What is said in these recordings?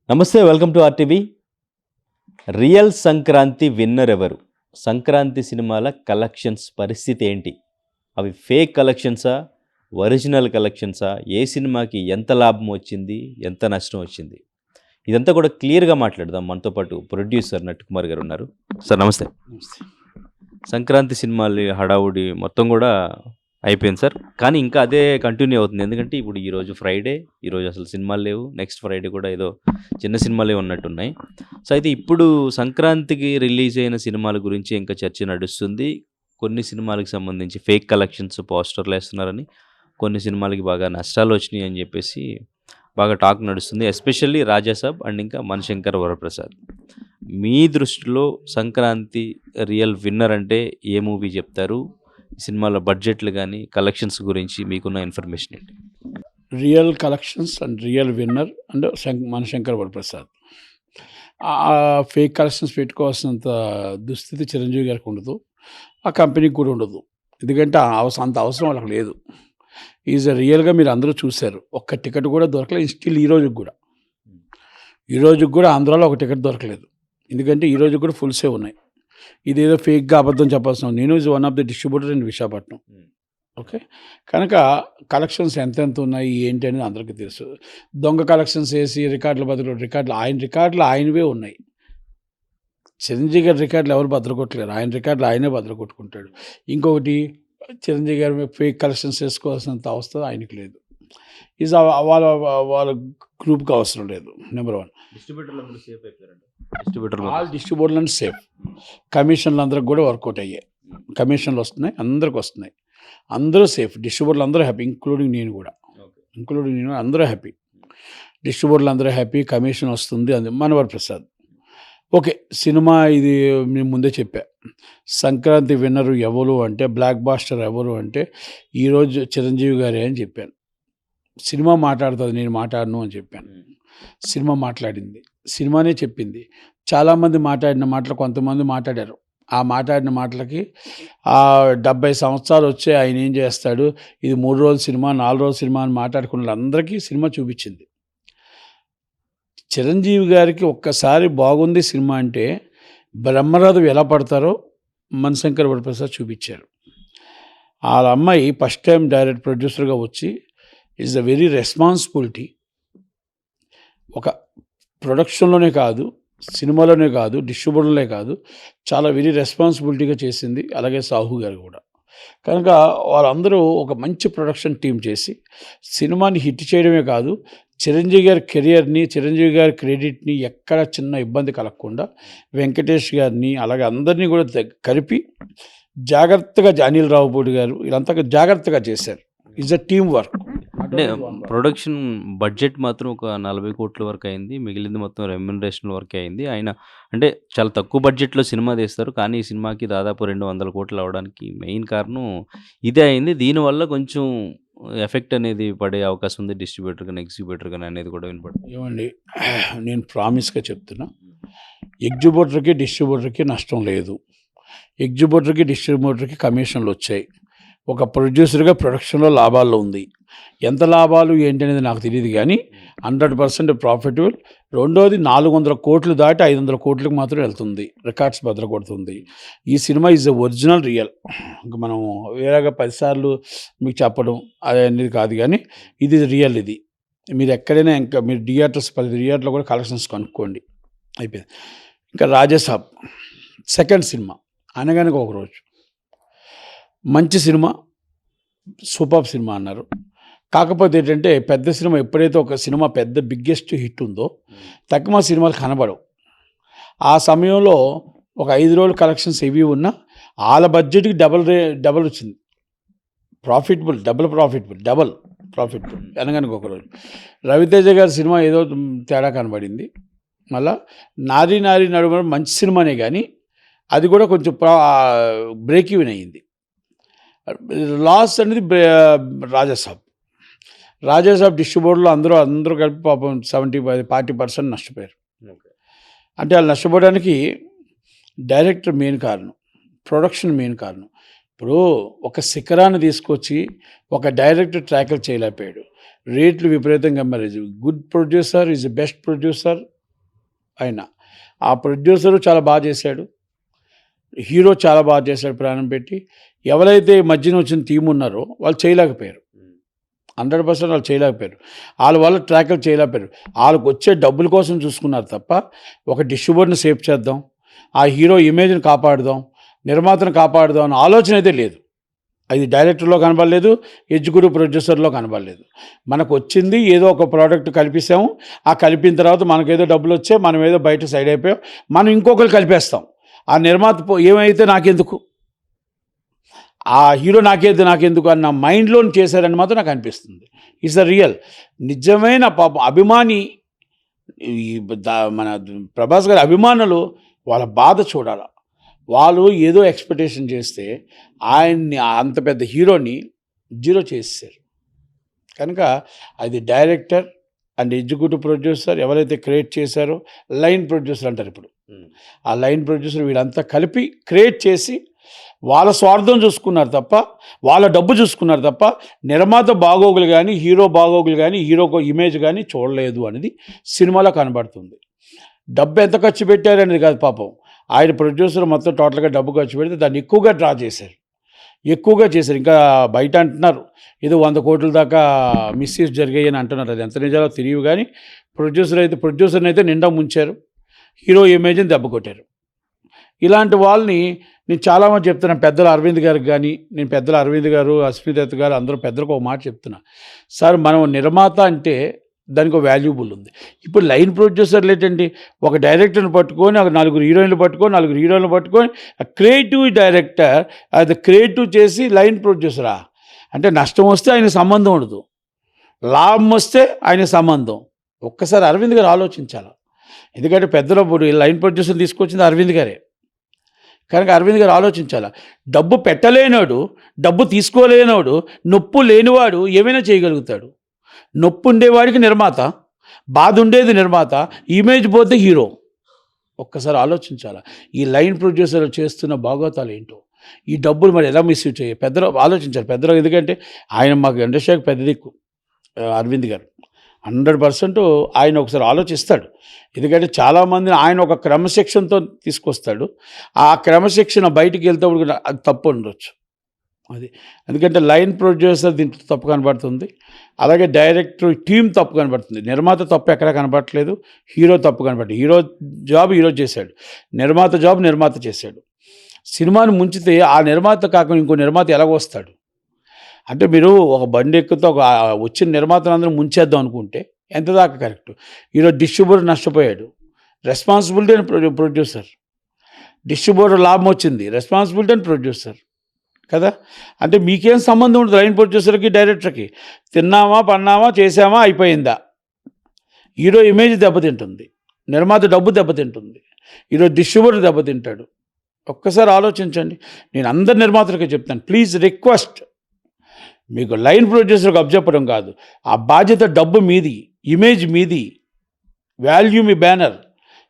నమస్తే, welcome to RTV. Real Sankranti winner ఎవరు? సంక్రాంతి సినిమాల కలెక్షన్స్ పరిస్థితి ఏంటి? అవి ఫేక్ కలెక్షన్సా? ఒరిజినల్ కలెక్షన్సా? ఏ సినిమాకి ఎంత లాభం వచ్చింది? ఎంత నష్టం వచ్చింది? ఇదంతా కూడా క్లియర్గా మాట్లాడదాం. మనతో పాటు ప్రొడ్యూసర్ నట్కుమార్ గారు ఉన్నారు. సార్ నమస్తే. సంక్రాంతి సినిమాలు హడావుడి మొత్తం కూడా అయిపోయింది సార్. కానీ ఇంకా అదే కంటిన్యూ అవుతుంది. ఎందుకంటే ఇప్పుడు ఈరోజు ఫ్రైడే, ఈరోజు అసలు సినిమాలు లేవు. నెక్స్ట్ ఫ్రైడే కూడా ఏదో చిన్న సినిమాలే ఉన్నట్టున్నాయి. సో అయితే ఇప్పుడు సంక్రాంతికి రిలీజ్ అయిన సినిమాల గురించి ఇంకా చర్చ నడుస్తుంది. కొన్ని సినిమాలకు సంబంధించి ఫేక్ కలెక్షన్స్ పోస్టర్లు వేస్తున్నారని, కొన్ని సినిమాలకి బాగా నష్టాలు వచ్చినాయి అని చెప్పేసి బాగా టాక్ నడుస్తుంది. ఎస్పెషల్లీ రాజాసాబ్ అండ్ ఇంకా మనశంకర్ వరప్రసాద్. మీ దృష్టిలో సంక్రాంతి రియల్ విన్నర్ అంటే ఏ మూవీ చెప్తారు? సినిమాల బడ్జెట్లు కానీ కలెక్షన్స్ గురించి మీకున్న ఇన్ఫర్మేషన్ ఏంటి? Real collections and real winner and Manashankar Varaprasad. Fake collections పెట్టుకోవాల్సినంత దుస్థితి చిరంజీవి గారికి ఉండదు, ఆ కంపెనీకి కూడా ఉండదు. ఎందుకంటే అంత అవసరం వాళ్ళకి లేదు. ఈజ్ రియల్గా మీరు అందరూ చూశారు. ఒక్క టికెట్ కూడా దొరకలేదు స్టిల్ ఈ రోజుకి కూడా ఆంధ్రాలో ఒక టికెట్ దొరకలేదు. ఎందుకంటే ఈ రోజు కూడా ఫుల్సే ఉన్నాయి. ఇదేదో ఫేక్గా అబద్ధం చెప్పాల్సిన నేను is one of the distributor in Visakhapatnam. Okay, కనుక కలెక్షన్స్ ఎంతెంత ఉన్నాయి ఏంటి అనేది అందరికీ తెలుసు. దొంగ కలెక్షన్స్ వేసి ఆయన రికార్డులు ఆయనవే ఉన్నాయి. చిరంజీవి గారి రికార్డులు ఎవరు భద్రకొట్టలేరు, ఆయన రికార్డులు ఆయనే భద్రకొట్టుకుంటాడు. ఇంకొకటి, చిరంజీవి గారి ఫేక్ కలెక్షన్స్ వేసుకోవాల్సినంత అవసరం ఆయనకి లేదు. వాళ్ళ గ్రూప్కి అవసరం లేదు. నెంబర్ 1. డిస్ట్రిబ్యూటర్లు సేఫ్. కమిషన్లు అందరికి కూడా వర్కౌట్ అయ్యాయి. కమిషన్లు వస్తున్నాయి, అందరికి వస్తున్నాయి. అందరూ సేఫ్. డిస్ట్రిబ్యూటర్లు అందరూ హ్యాపీ, ఇంక్లూడింగ్ నేను అందరూ హ్యాపీ. డిస్ట్రిబ్యూటర్లు అందరూ హ్యాపీ. కమిషన్ వస్తుంది. అది మనవర్ ప్రసాద్. ఓకే, సినిమా ఇది నేను ముందే చెప్పా. సంక్రాంతి విన్నరు ఎవరు అంటే, బ్లాక్ బాస్టర్ ఎవరు అంటే ఈరోజు చిరంజీవి గారే అని చెప్పాను. సినిమా మాట్లాడుతుంది, నేను మాట్లాడను అని చెప్పాను. సినిమా మాట్లాడింది, సినిమానే చెప్పింది. చాలామంది మాట్లాడిన మాటలు కొంతమంది మాట్లాడారు. ఆ మాట్లాడిన మాటలకి 70 సంవత్సరాలు వచ్చే ఆయన ఏం చేస్తాడు, ఇది 3 రోజుల సినిమా 4 రోజుల సినిమా అని మాట్లాడుకున్న అందరికీ సినిమా చూపించింది. చిరంజీవి గారికి ఒక్కసారి బాగుంది సినిమా అంటే బ్రహ్మరథం ఎలా పడతారో మనశంకర్ వరప్రసాద్ చూపించారు. వాళ్ళ అమ్మాయి ఫస్ట్ టైం డైరెక్ట్ ప్రొడ్యూసర్గా వచ్చి ఈజ్ అ వెరీ రెస్పాన్సిబిలిటీ. ఒక ప్రొడక్షన్లోనే కాదు, సినిమాలోనే కాదు, డిస్ట్రిబ్యూటర్లే కాదు, చాలా వెరీ రెస్పాన్సిబిలిటీగా చేసింది. అలాగే సాహు గారు కూడా. కనుక వాళ్ళందరూ ఒక మంచి ప్రొడక్షన్ టీం చేసి సినిమాని హిట్ చేయడమే కాదు, చిరంజీవి గారి కెరియర్ని, చిరంజీవి గారి క్రెడిట్ని ఎక్కడ చిన్న ఇబ్బంది కలగకుండా వెంకటేష్ గారిని అలాగే అందరినీ కూడా కలిపి జాగ్రత్తగా అనిల్ రావుపూడి గారు వీళ్ళంతా జాగ్రత్తగా చేశారు. It's a team work. అంటే ప్రొడక్షన్ బడ్జెట్ మాత్రం ఒక 40 కోట్ల వరకు అయింది. మిగిలింది మొత్తం రెమ్యునరేషన్ వరకే అయింది. ఆయన అంటే చాలా తక్కువ బడ్జెట్లో సినిమా తీస్తారు, కానీ ఈ సినిమాకి దాదాపు 200 కోట్లు అవడానికి మెయిన్ కారణం ఇదే అయింది. దీనివల్ల కొంచెం ఎఫెక్ట్ అనేది పడే అవకాశం ఉంది డిస్ట్రిబ్యూటర్ కానీ ఎగ్జిబ్యూటర్ కానీ అనేది కూడా వినపడుతుంది. ఏమండి, నేను ప్రామిస్గా చెప్తున్నా, ఎగ్జిబ్యూటర్కి డిస్ట్రిబ్యూటర్కి నష్టం లేదు. ఎగ్జిబ్యూటర్కి డిస్ట్రిబ్యూటర్కి కమిషన్లు వచ్చాయి. ఒక ప్రొడ్యూసర్గా ప్రొడక్షన్లో లాభాల్లో ఉంది. ఎంత లాభాలు ఏంటి అనేది నాకు తెలియదు, కానీ 100% ప్రాఫిటబుల్. రెండోది 400 కోట్లు దాటి 500 కోట్లకు మాత్రం వెళ్తుంది, రికార్డ్స్ భద్ర కొడుతుంది. ఈ cinema is a original real. ఇంకా మనం వేరేగా 10 సార్లు మీకు చెప్పడం అనేది కాదు, కానీ ఇది రియల్. ఇది మీరు ఎక్కడైనా ఇంకా మీరు థియేటర్స్ 10 థియేటర్లో కూడా కలెక్షన్స్ కనుక్కోండి. అయిపోయింది. ఇంకా రాజాసాబ్ సెకండ్ సినిమా అనగానే ఒక రోజు మంచి సినిమా, సూపర్ సినిమా అన్నారు. కాకపోతే ఏంటంటే పెద్ద సినిమా ఎప్పుడైతే ఒక సినిమా పెద్ద బిగ్గెస్ట్ హిట్ ఉందో తక్కువ సినిమాలు కనబడవు. ఆ సమయంలో ఒక 5 రోజులు కలెక్షన్స్ ఇవి ఉన్నా వాళ్ళ బడ్జెట్కి డబల్ వచ్చింది. డబుల్ ప్రాఫిటబుల్ అనగానే ఒక రోజు రవితేజ గారి సినిమా ఏదో తేడా కనబడింది. మళ్ళా నారీ నడుమ మంచి సినిమానే, కానీ అది కూడా కొంచెం బ్రేక్ ఈవెన్ అయ్యింది. లాస్ట్ అనేది రాజాసాబ్ డిస్ట్రిబ్యూటర్లో అందరూ కలిపి పాపం 40% నష్టపోయారు. అంటే వాళ్ళు నష్టపోవడానికి డైరెక్టర్ మెయిన్ కారణం, ప్రొడక్షన్ మెయిన్ కారణం. ఇప్పుడు ఒక శిఖరాన్ని తీసుకొచ్చి ఒక డైరెక్టర్ ట్రాకిల్ చేయలేకపోయాడు. రేట్లు విపరీతంగా మరి good producer is best producer ఆయన. ఆ ప్రొడ్యూసరు చాలా బాగా చేశాడు, హీరో చాలా బాగా చేశాడు ప్రాణం పెట్టి. ఎవరైతే మధ్యన వచ్చిన టీం ఉన్నారో వాళ్ళు చేయలేకపోయారు, 100% వాళ్ళు చేయలేకపోయారు. వాళ్ళ వల్ల ట్రాక్లు చేయలేకపోయారు. వాళ్ళకి వచ్చే డబ్బుల కోసం చూసుకున్నారు తప్ప ఒక డిస్ట్రిబ్యూటర్ని సేవ్ చేద్దాం, ఆ హీరో ఇమేజ్ని కాపాడుదాం, నిర్మాతను కాపాడుదాం అనే ఆలోచన అయితే లేదు. అది డైరెక్టర్లో కనబడలేదు, ఎగ్జిక్యూటివ్ ప్రొడ్యూసర్లో కనబడలేదు. మనకు వచ్చింది ఏదో ఒక ప్రోడక్ట్ కల్పిస్తాము, ఆ కలిపిన తర్వాత మనకేదో డబ్బులు వచ్చాయి, మనం ఏదో బయట సైడ్ అయిపోయాం, మనం ఇంకొకరు కలిపేస్తాం. ఆ నిర్మాత ఏమైతే నాకెందుకు, ఆ హీరో నాకెందుకు అన్న మైండ్లోని చేశారని మాత్రం నాకు అనిపిస్తుంది. It's the real. నిజమైన పాపం అభిమాని, మన ప్రభాస్ గారి అభిమానులు వాళ్ళ బాధ చూడాలి. వాళ్ళు ఏదో ఎక్స్పెక్టేషన్ చేస్తే ఆయన్ని, అంత పెద్ద హీరోని జీరో చేసేసారు. కనుక అది డైరెక్టర్ అండ్ ఎగ్జిక్యూటివ్ ప్రొడ్యూసర్ ఎవరైతే క్రియేట్ చేశారో, లైన్ ప్రొడ్యూసర్ అంటారు ఇప్పుడు, ఆ లైన్ ప్రొడ్యూసర్ వీళ్ళంతా కలిపి క్రియేట్ చేసి వాళ్ళ స్వార్థం చూసుకున్నారు తప్ప, వాళ్ళ డబ్బు చూసుకున్నారు తప్ప, నిర్మాత బాగోగులు కానీ, హీరో బాగోగులు కానీ, హీరో ఇమేజ్ కానీ చూడలేదు అనేది సినిమాలో కనబడుతుంది. డబ్బు ఎంత ఖర్చు పెట్టారనేది కాదు పాపం, ఆయన ప్రొడ్యూసర్ మొత్తం టోటల్గా డబ్బు ఖర్చు పెడితే దాన్ని ఎక్కువగా డ్రా చేశారు. ఇంకా బయట అంటున్నారు ఏదో 100 కోట్ల దాకా మిస్యూజ్ జరిగాయి అని అంటున్నారు. అది ఎంత నిజాలో తెలియదు కానీ ప్రొడ్యూసర్ని అయితే నిండా ముంచారు, హీరో ఇమేజ్ని దెబ్బ కొట్టారు. ఇలాంటి వాళ్ళని నేను చాలామంది చెప్తున్నాను, పెద్దలు అరవింద్ గారికి కానీ, నేను పెద్దలు అరవింద్ గారు, అశ్విదత్ గారు అందరూ పెద్దలకు ఒక మాట చెప్తున్నా, సార్ మనం నిర్మాత అంటే దానికి ఒక వాల్యూబుల్ ఉంది. ఇప్పుడు లైన్ ప్రొడ్యూసర్లు ఏంటండి, ఒక డైరెక్టర్ని పట్టుకొని, ఒక 4 హీరోయిన్లు పట్టుకొని క్రియేటివ్ డైరెక్టర్ అది క్రియేటివ్ చేసి లైన్ ప్రొడ్యూసరా అంటే నష్టం వస్తే ఆయన సంబంధం ఉండదు, లాభం వస్తే ఆయన సంబంధం. ఒక్కసారి అరవింద్ గారు ఆలోచించాలి. ఎందుకంటే పెద్దలప్పుడు లైన్ ప్రొడ్యూసర్ తీసుకొచ్చింది అరవింద్ గారే. కనుక అరవింద్ గారు ఆలోచించాలి. డబ్బు పెట్టలేనోడు, డబ్బు తీసుకోలేనోడు, నొప్పు లేనివాడు ఏమైనా చేయగలుగుతాడు. నొప్పి ఉండేవాడికి నిర్మాత, బాధ ఉండేది నిర్మాత, ఇమేజ్ పోతే హీరో. ఒక్కసారి ఆలోచించాలి. ఈ లైన్ ప్రొడ్యూసర్లు చేస్తున్న భాగవతాలు ఏంటో, ఈ డబ్బులు మరి ఎలా మిస్యూజ్ చేయాలి, పెద్దలు ఆలోచించాలి. పెద్దలు ఎందుకంటే ఆయన మాకు ఇండస్ట్రీకి పెద్ద దిక్కు అరవింద్ గారు, 100% ఆయన ఒకసారి ఆలోచిస్తాడు. ఎందుకంటే చాలామందిని ఆయన ఒక క్రమశిక్షణతో తీసుకొస్తాడు. ఆ క్రమశిక్షణ బయటికి వెళ్తే అది తప్పు ఉండొచ్చు. అది ఎందుకంటే లైన్ ప్రొడ్యూసర్ దీంట్లో తప్పు కనబడుతుంది, అలాగే డైరెక్టర్ టీం తప్పు కనబడుతుంది. నిర్మాత తప్పు ఎక్కడా కనబడట్లేదు, హీరో తప్పు కనబడుతుంది. హీరో జాబ్ హీరో చేశాడు, నిర్మాత జాబ్ నిర్మాత చేశాడు. సినిమాని ముంచితే ఆ నిర్మాత కాకుండా ఇంకో నిర్మాత ఎలాగొస్తాడు అంటే, మీరు ఒక బండి ఎక్కుతో ఒక వచ్చిన నిర్మాతను అందరూ ముంచేద్దాం అనుకుంటే ఎంత దాకా కరెక్ట్. ఈరోజు డిస్ట్రిబ్యూటర్ నష్టపోయాడు, రెస్పాన్సిబిలిటీ అని ప్రొడ్యూసర్. డిస్ట్రిబ్యూటర్ లాభం వచ్చింది, రెస్పాన్సిబిలిటీ అని ప్రొడ్యూసర్ కదా. అంటే మీకేం సంబంధం ఉంటుంది లైన్ ప్రొడ్యూసర్కి డైరెక్టర్కి. తిన్నామా, పన్నామా, చేసామా, అయిపోయిందా. హీరో ఇమేజ్ దెబ్బతింటుంది, నిర్మాత డబ్బు దెబ్బతింటుంది, ఈరోజు డిస్ట్రిబ్యూటర్ దెబ్బతింటాడు. ఒక్కసారి ఆలోచించండి. నేను అందరి నిర్మాతలకి చెప్తాను, ప్లీజ్ రిక్వెస్ట్, మీకు లైన్ ప్రొడ్యూసర్కి అప్పచెప్పడం కాదు, ఆ బాధ్యత డబ్బు మీది, ఇమేజ్ మీది, వాల్యూ మీ బ్యానర్.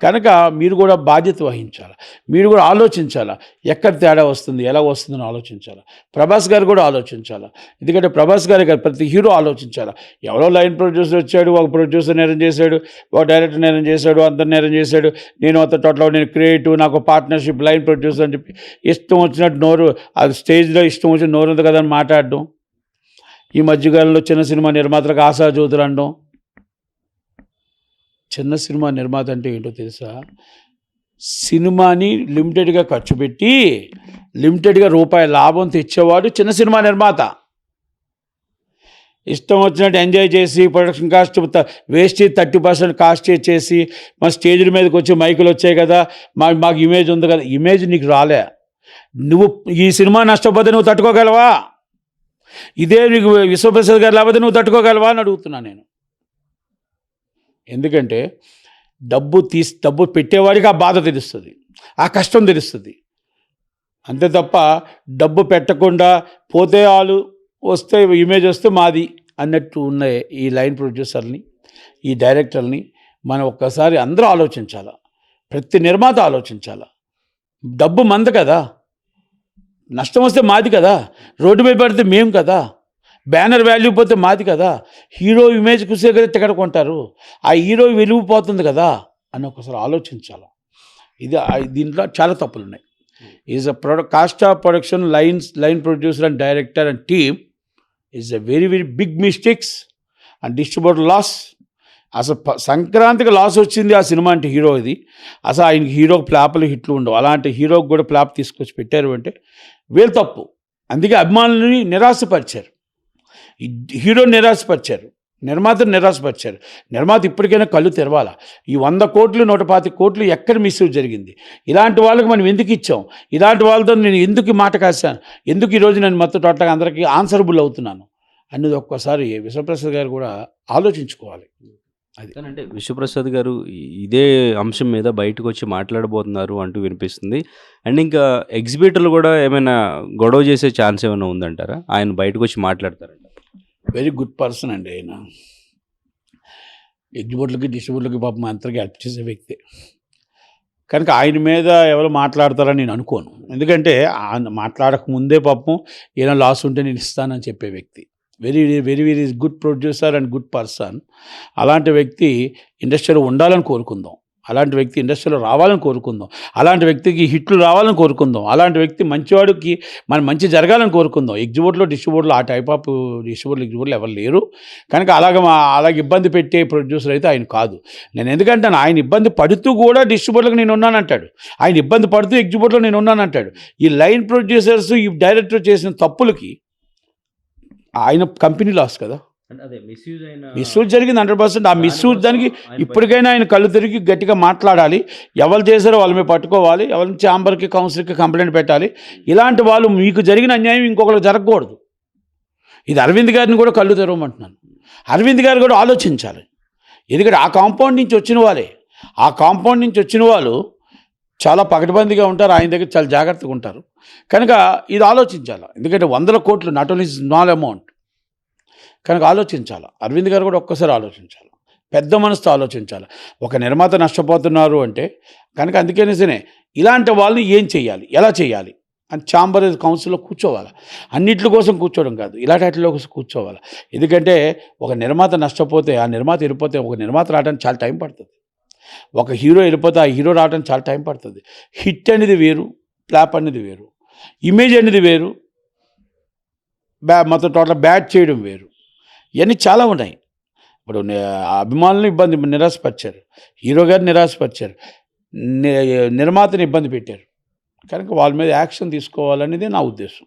కనుక మీరు కూడా బాధ్యత వహించాలి, మీరు కూడా ఆలోచించాలి, ఎక్కడ తేడా వస్తుంది, ఎలా వస్తుందని ఆలోచించాలి. ప్రభాస్ గారు కూడా ఆలోచించాలి. ఎందుకంటే ప్రభాస్ గారి ప్రతి హీరో ఆలోచించాలి. ఎవరో లైన్ ప్రొడ్యూసర్ వచ్చాడు, ఒక ప్రొడ్యూసర్ నేరం చేశాడు, ఒక డైరెక్టర్ నేరం చేశాడు, అందరు నేరం చేశాడు, నేను అంత టోటల్ నేను క్రియేటివ్, నాకు పార్ట్నర్షిప్ లైన్ ప్రొడ్యూసర్ అని చెప్పి ఇష్టం వచ్చినట్టు నోరు, అది స్టేజ్లో ఇష్టం వచ్చిన నోరు ఉంది కదా అని మాట్లాడడం. ఈ మధ్యకాలంలో చిన్న సినిమా నిర్మాతలకు ఆశాజ్యోతులు అనడం. చిన్న సినిమా నిర్మాత అంటే ఏంటో తెలుసా, సినిమాని లిమిటెడ్గా ఖర్చు పెట్టి లిమిటెడ్గా రూపాయి లాభం తెచ్చేవాడు చిన్న సినిమా నిర్మాత. ఇష్టం వచ్చినట్టు ఎంజాయ్ చేసి ప్రొడక్షన్ కాస్ట్ వేస్ట్ 30% కాస్ట్ చేసి మా స్టేజ్ల మీదకి వచ్చి మైకులు వచ్చాయి కదా, మాకు ఇమేజ్ ఉంది కదా. ఇమేజ్ నీకు రాలే, నువ్వు ఈ సినిమా నష్టపోతే నువ్వు తట్టుకోగలవా? ఇదే నీకు విశ్వప్రసాద్ గారు లేకపోతే నువ్వు తట్టుకోగలవా అని అడుగుతున్నా నేను. ఎందుకంటే డబ్బు పెట్టేవాడికి ఆ బాధ తెలుస్తుంది, ఆ కష్టం తెలుస్తుంది. అంతే తప్ప డబ్బు పెట్టకుండా పోతే వాళ్ళు వస్తే ఇమేజ్ వస్తే మాది అన్నట్టు ఉన్న ఈ లైన్ ప్రొడ్యూసర్ని, ఈ డైరెక్టర్ని మనం ఒక్కసారి అందరూ ఆలోచించాలి. ప్రతి నిర్మాత ఆలోచించాలి. డబ్బు మంది కదా, నష్టం వస్తే మాది కదా, రోడ్డు మీద పడితే మేము కదా, బ్యానర్ వాల్యూ పోతే మాది కదా. హీరో ఇమేజ్ చూసే కదా టికెట్ కొంటారు, ఆ హీరో విలువ పోతుంది కదా అని ఒకసారి ఆలోచించాలి. దీంట్లో చాలా తప్పులు ఉన్నాయి. Is a cost of production line producer and director and team is a very very big mistakes and distributor loss. అసలు సంక్రాంతికి లాస్ వచ్చింది ఆ సినిమా అంటే హీరోది. అసలు ఆయనకి హీరోకి ఫ్లాప్లు హిట్లు ఉండవు. అలాంటి హీరోకి కూడా ఫ్లాప్ తీసుకొచ్చి పెట్టారు అంటే వీళ్ళు తప్పు. అందుకే అభిమానులని నిరాశపరిచారు, హీరోని నిరాశపరిచారు, నిర్మాతను నిరాశపరిచారు. నిర్మాత ఇప్పటికైనా కళ్ళు తెరవాలా. ఈ 100 కోట్లు 125 కోట్లు ఎక్కడ మిస్యూజ్ జరిగింది? ఇలాంటి వాళ్ళకి మనం ఎందుకు ఇచ్చాం? ఇలాంటి వాళ్ళతో నేను ఎందుకు మాట కాశాను? ఎందుకు ఈరోజు నేను మొత్తం టోటల్గా అందరికీ ఆన్సరబుల్ అవుతున్నాను అనేది ఒక్కసారి విశ్వప్రసాద్ గారు కూడా ఆలోచించుకోవాలి. అంటే విశ్వప్రసాద్ గారు ఇదే అంశం మీద బయటకు వచ్చి మాట్లాడబోతున్నారు అంటూ వినిపిస్తుంది. అండ్ ఇంకా ఎగ్జిబిటర్లు కూడా ఏమైనా గొడవ చేసే ఛాన్స్ ఏమైనా ఉందంటారా? ఆయన బయటకు వచ్చి మాట్లాడతారంట. వెరీ గుడ్ పర్సన్ అండి ఆయన. ఎగ్జిబిటర్లకి డిస్ట్రిబ్యూటర్లకి పాపం అందరికీ హెల్ప్ చేసే వ్యక్తి. కనుక ఆయన మీద ఎవరు మాట్లాడతారని నేను అనుకోను. ఎందుకంటే ఆయన మాట్లాడక ముందే పాపం ఏదైనా లాస్ ఉంటే నేను ఇస్తానని చెప్పే వ్యక్తి. Very very very good producer and good person. అలాంటి వ్యక్తి ఇండస్ట్రీలో ఉండాలని కోరుకుందాం. అలాంటి వ్యక్తి ఇండస్ట్రీలో రావాలని కోరుకుందాం. అలాంటి వ్యక్తికి హిట్లు రావాలని కోరుకుందాం. అలాంటి వ్యక్తి మంచివాడికి మన మంచి జరగాలని కోరుకుందాం. డిస్ట్రిబ్యూటర్లు ఆ టైప్ ఆఫ్ ఎగ్జిబిటర్లు ఎవరు లేరు. కనుక అలాగే ఇబ్బంది పెట్టే ప్రొడ్యూసర్ అయితే ఆయన కాదు. నేను ఎందుకంటే ఆయన ఇబ్బంది పడుతూ కూడా డిస్ట్రిబ్యూటర్కి నేను ఉన్నానంటాడు. ఆయన ఇబ్బంది పడుతూ ఎగ్జిబిటర్లో నేను ఉన్నానంటాడు. ఈ లైన్ ప్రొడ్యూసర్స్ ఈ డైరెక్టర్ చేసిన తప్పులకి ఆయన కంపెనీ లాస్ కదా. మిస్యూజ్ జరిగింది 100%. ఆ మిస్యూజ్ దానికి ఇప్పటికైనా ఆయన కళ్ళు తిరిగి గట్టిగా మాట్లాడాలి. ఎవరు చేశారో వాళ్ళ మీద పట్టుకోవాలి. ఎవరి ఛాంబర్కి కౌన్సిల్కి కంప్లైంట్ పెట్టాలి. ఇలాంటి వాళ్ళు మీకు జరిగిన అన్యాయం ఇంకొకరికి జరగకూడదు. ఇది అరవింద్ గారిని కూడా కళ్ళు తెరవమంటున్నాను. అరవింద్ గారు కూడా ఆలోచించాలి. ఎందుకంటే ఆ కాంపౌండ్ నుంచి వచ్చిన వాళ్ళు చాలా పకడ్బందీగా ఉంటారు. ఆయన దగ్గర చాలా జాగ్రత్తగా ఉంటారు. కనుక ఇది ఆలోచించాలి. ఎందుకంటే 100 కోట్లు నాట్ ఓన్లీ స్మాల్ అమౌంట్. కనుక ఆలోచించాలి. అరవింద్ గారు కూడా ఒక్కసారి ఆలోచించాలి. పెద్ద మనసుతో ఆలోచించాలి. ఒక నిర్మాత నష్టపోతున్నారు అంటే కనుక అందుకనేసే ఇలాంటి వాళ్ళని ఏం చేయాలి, ఎలా చేయాలి అని ఛాంబర్ కౌన్సిల్లో కూర్చోవాలి. అన్నింటి కోసం కూర్చోవడం కాదు, ఇలాంటి వాటిలో కోసం కూర్చోవాలి. ఎందుకంటే ఒక నిర్మాత నష్టపోతే, ఆ నిర్మాత వెళ్ళిపోతే ఒక నిర్మాత రావడానికి చాలా టైం పడుతుంది. ఒక హీరో వెళ్ళిపోతే ఆ హీరో రావడానికి చాలా టైం పడుతుంది. హిట్ అనేది వేరు, ఫ్లాప్ అనేది వేరు, ఇమేజ్ అనేది వేరు, మొత్తం టోటల్ బ్యాడ్ చేయడం వేరు. ఇవన్నీ చాలా ఉన్నాయి. ఇప్పుడు అభిమానులను నిరాశపరిచారు, హీరో గారిని నిరాశపరిచారు, నిర్మాతని ఇబ్బంది పెట్టారు. కనుక వాళ్ళ మీద యాక్షన్ తీసుకోవాలనేది నా ఉద్దేశం.